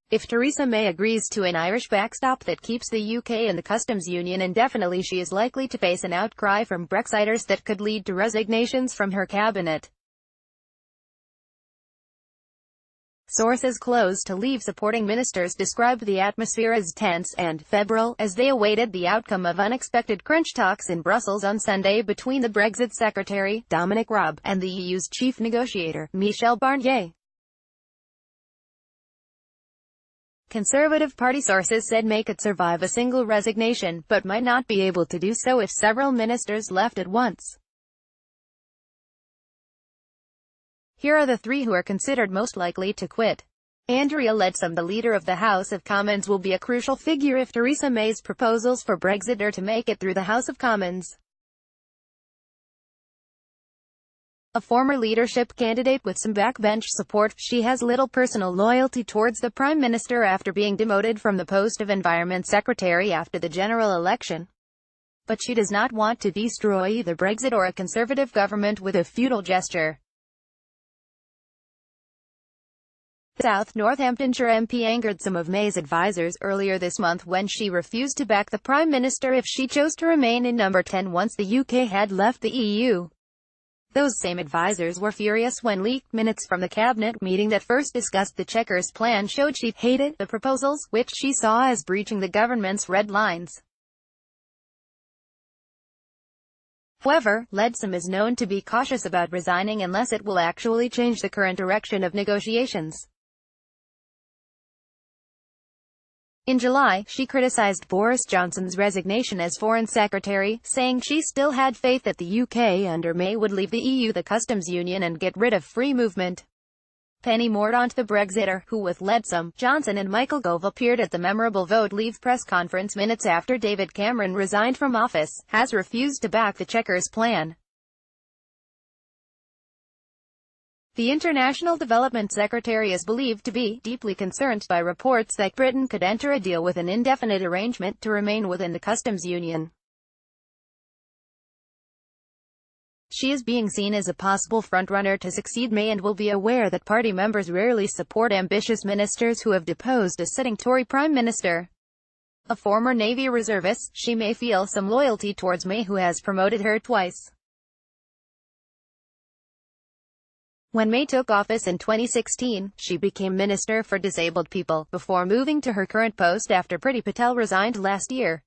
If Theresa May agrees to an Irish backstop that keeps the UK in the customs union indefinitely, she is likely to face an outcry from Brexiters that could lead to resignations from her cabinet. Sources close to Leave supporting ministers described the atmosphere as tense and febrile as they awaited the outcome of unexpected crunch talks in Brussels on Sunday between the Brexit Secretary, Dominic Raab, and the EU's chief negotiator, Michel Barnier. Conservative Party sources said May could survive a single resignation, but might not be able to do so if several ministers left at once. Here are the three who are considered most likely to quit. Andrea Leadsom, the leader of the House of Commons, will be a crucial figure if Theresa May's proposals for Brexit are to make it through the House of Commons. A former leadership candidate with some backbench support, she has little personal loyalty towards the Prime Minister after being demoted from the post of Environment Secretary after the general election. But she does not want to destroy either Brexit or a Conservative government with a futile gesture. The South Northamptonshire MP angered some of May's advisers earlier this month when she refused to back the Prime Minister if she chose to remain in number 10 once the UK had left the EU. Those same advisers were furious when leaked minutes from the cabinet meeting that first discussed the Chequers plan showed she hated the proposals, which she saw as breaching the government's red lines. However, Leadsom is known to be cautious about resigning unless it will actually change the current direction of negotiations. In July, she criticized Boris Johnson's resignation as Foreign Secretary, saying she still had faith that the UK under May would leave the EU, the customs union, and get rid of free movement. Penny Mordaunt, the Brexiter, who with Leadsom, Johnson and Michael Gove appeared at the memorable Vote Leave press conference minutes after David Cameron resigned from office, has refused to back the Chequers plan. The International Development Secretary is believed to be deeply concerned by reports that Britain could enter a deal with an indefinite arrangement to remain within the customs union. She is being seen as a possible frontrunner to succeed May and will be aware that party members rarely support ambitious ministers who have deposed a sitting Tory Prime Minister. A former Navy reservist, she may feel some loyalty towards May, who has promoted her twice. When May took office in 2016, she became Minister for Disabled People, before moving to her current post after Priti Patel resigned last year.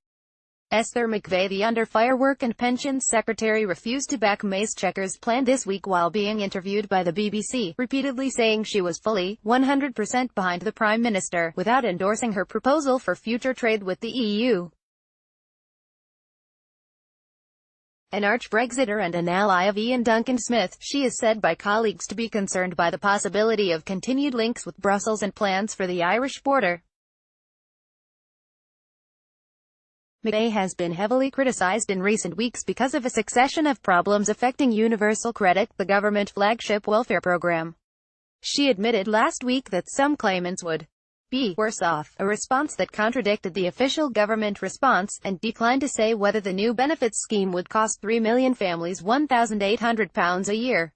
Esther McVey, the Under-Fire Work and Pensions Secretary, refused to back May's Chequers plan this week while being interviewed by the BBC, repeatedly saying she was fully, 100% behind the Prime Minister, without endorsing her proposal for future trade with the EU. An arch-Brexiter and an ally of Ian Duncan Smith, she is said by colleagues to be concerned by the possibility of continued links with Brussels and plans for the Irish border. May has been heavily criticised in recent weeks because of a succession of problems affecting Universal Credit, the government flagship welfare program. She admitted last week that some claimants would be worse off, a response that contradicted the official government response, and declined to say whether the new benefits scheme would cost 3 million families £1,800 a year.